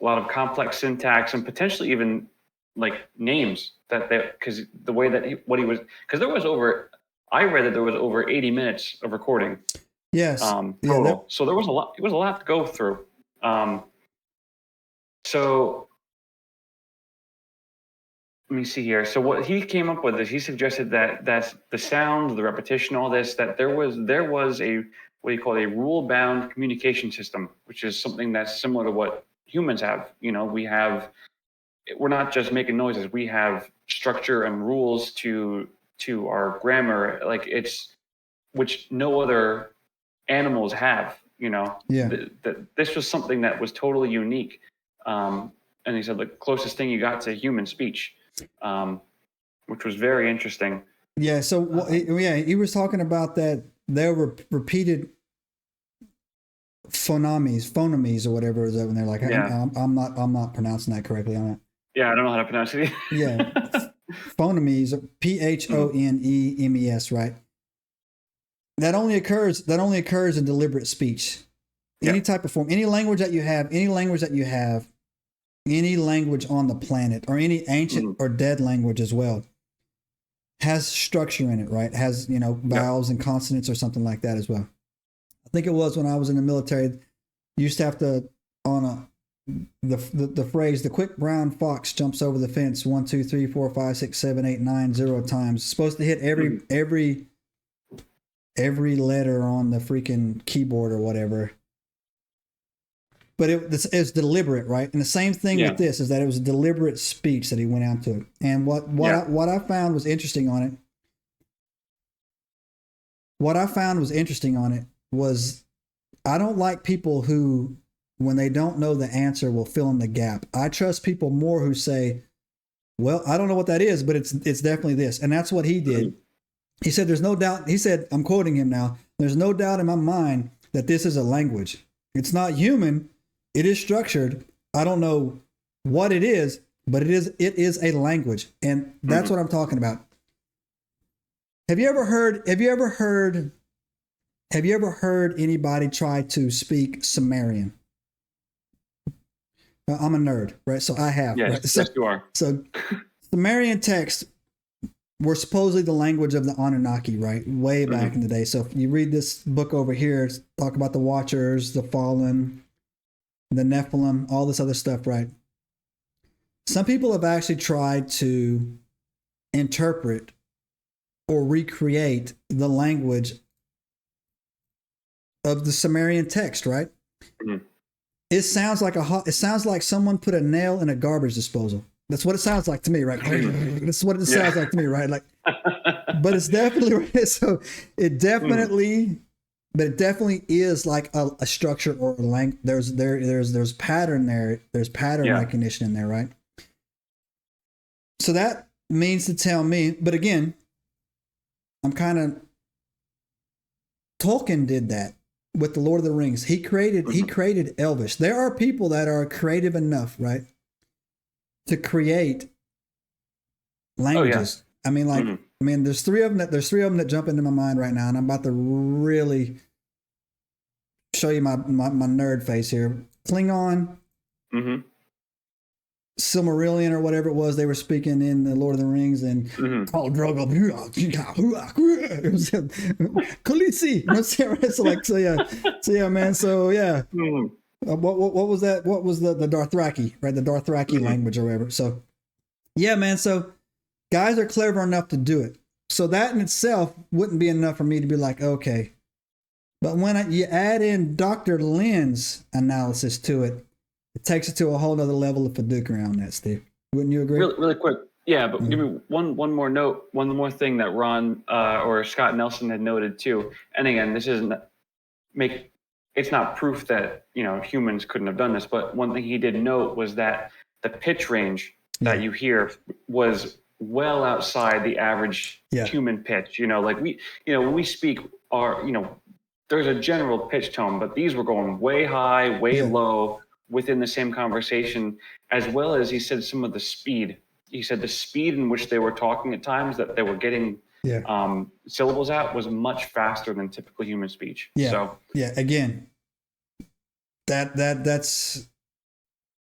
a lot of complex syntax, and potentially even like names because the way that because there was I read that there was over 80 minutes of recording. Yes. Total. So there was a lot. It was a lot to go through. So let me see here. So what he came up with is he suggested that the sound, the repetition, all this, that there was a what you call a rule-bound communication system, which is something that's similar to what humans have. We're not just making noises. We have structure and rules to our grammar, which no other animals have. This was something that was totally unique. And he said the closest thing you got to human speech, which was very interesting. Yeah. So he was talking about that there were repeated phonemes or whatever it is when they're like, I'm not pronouncing that correctly on it. Yeah, I don't know how to pronounce it. Yeah. Phonemes, PHONEMES, right? That only occurs in deliberate speech. Any type of form, any language that you have, any language on the planet, or any ancient or dead language as well, has structure in it, right? Has, vowels and consonants or something like that as well. I think it was when I was in the military, you used to have to, on the phrase, the quick brown fox jumps over the fence 1, 2, 3, 4, 5, 6, 7, 8, 9, 0 times. It's supposed to hit every letter on the freaking keyboard or whatever. But it's deliberate, right? And the same thing with this is that it was a deliberate speech that he went out to. And what I found was interesting on it, was I don't like people who, when they don't know the answer, will fill in the gap. I trust people more who say, well, I don't know what that is, but it's definitely this. And that's what he did. He said, there's no doubt. He said, I'm quoting him now. There's no doubt in my mind that this is a language. It's not human. It is structured. I don't know what it is, but it is a language. And that's what I'm talking about. Have you ever heard anybody try to speak Sumerian? I'm a nerd, right? So I have. Yes, right? So, yes, you are. So Sumerian texts were supposedly the language of the Anunnaki, right? Way back in the day. So if you read this book over here, it's talk about the Watchers, the Fallen, the Nephilim, all this other stuff, right? Some people have actually tried to interpret or recreate the language of the Sumerian text, right? Mm-hmm. It sounds like someone put a nail in a garbage disposal. That's what it sounds like to me, right? That's what it sounds like to me, right? Like, but it's definitely so. It definitely is like a structure or a language. There's pattern there. There's pattern recognition in there, right? So that means to tell me. But again, I'm kind of Tolkien did that with the Lord of the Rings. He created Elvish. There are people that are creative enough, right, to create languages. I mean, there's three of them that jump into my mind right now, and I'm about to really show you my nerd face here. Klingon, Silmarillion, or whatever it was they were speaking in the Lord of the Rings, and Khal Drogo, Khaleesi. So yeah, man. So yeah. What was that? What was the Dothraki, right? The Dothraki language or whatever. So yeah, man. So guys are clever enough to do it. So that in itself wouldn't be enough for me to be like, okay. But when you add in Dr. Lynn's analysis to it, it takes it to a whole nother level of fiduciary on that, Steve. Wouldn't you agree? Really quick. Yeah, but give me one more note, one more thing that Ron or Scott Nelson had noted too. And again, this isn't it's not proof that humans couldn't have done this, but one thing he did note was that the pitch range that you hear was well outside the average human pitch. Like when we speak, there's a general pitch tone, but these were going way high, way low within the same conversation, as well as he said some of the speed. He said the speed in which they were talking at times, that they were getting syllables out, was much faster than typical human speech. Yeah. So again, that's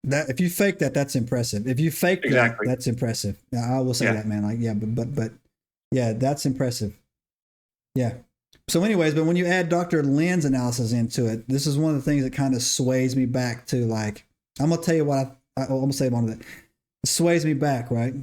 that if you fake that, that's impressive. If you fake Exactly. that, that's impressive. I will say Yeah. that, man. Like, yeah, but yeah, that's impressive. Yeah. So anyways, but when you add Dr. Lynn's analysis into it, this is one of the things that kind of sways me back to, like, I'm going to tell you what I'm going to say one of that. It sways me back, right?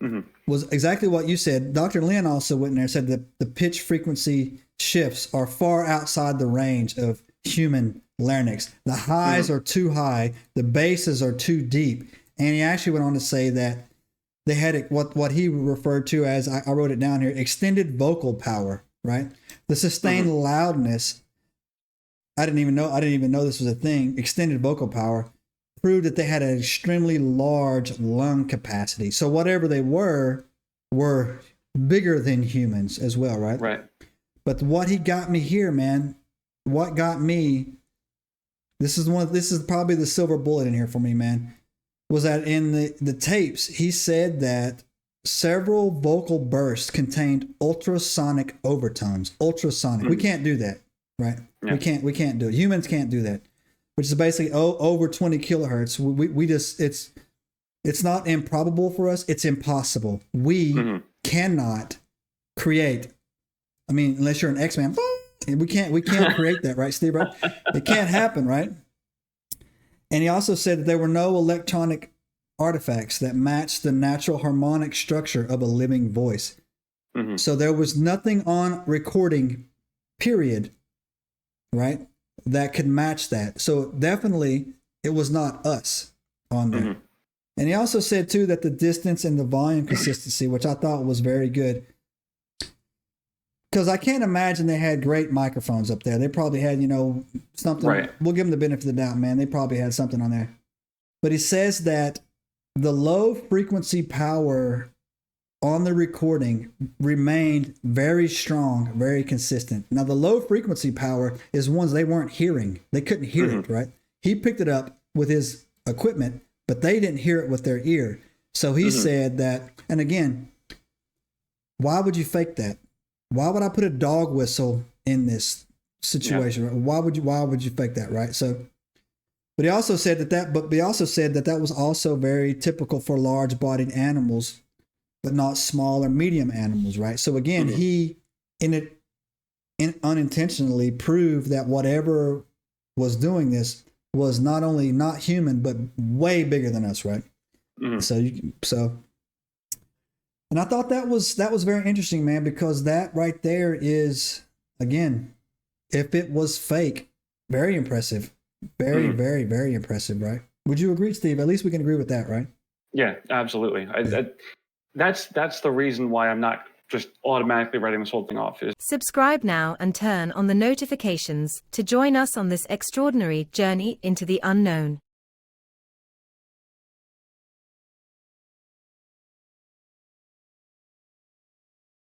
Mm-hmm. Was exactly what you said. Dr. Lynn also went in there and said that the pitch frequency shifts are far outside the range of human larynx. The highs are too high, the basses are too deep. And he actually went on to say that they had what he referred to as, I wrote it down here, extended vocal power, right? The sustained loudness, I didn't even know this was a thing, extended vocal power, proved that they had an extremely large lung capacity. So whatever they were bigger than humans as well, right? Right. But what he got me here, man, what got me, this is probably the silver bullet in here for me, man, was that in the tapes, he said that several vocal bursts contained ultrasonic overtones. Ultrasonic. We can't do that, right? Yeah. We can't do it. Humans can't do that, which is basically over 20 kilohertz. We just, it's not improbable for us. It's impossible. We cannot create, I mean, unless you're an X-Man, we can't create that, right, Steve? Right? It can't happen, right? And he also said that there were no electronic artifacts that matched the natural harmonic structure of a living voice. So there was nothing on recording, period, right, that could match that. So definitely it was not us on there. And he also said too that the distance and the volume consistency, which I thought was very good, because I can't imagine they had great microphones up there. They probably had, something. Right. We'll give them the benefit of the doubt, man. They probably had something on there. But he says that the low frequency power on the recording remained very strong, very consistent. Now, the low frequency power is ones they weren't hearing. They couldn't hear it, right? He picked it up with his equipment, but they didn't hear it with their ear. So he said that, and again, why would you fake that? Why would I put a dog whistle in this situation? Yeah. Why would you fake that, right? So, but he also said that was also very typical for large-bodied animals, but not small or medium animals, right? So again, he unintentionally proved that whatever was doing this was not only not human, but way bigger than us, right? And I thought that was very interesting, man, because that right there is, again, if it was fake, very impressive. Very, very, very impressive, right? Would you agree, Steve? At least we can agree with that, right? Yeah, absolutely. That's the reason why I'm not just automatically writing this whole thing off. Subscribe now and turn on the notifications to join us on this extraordinary journey into the unknown.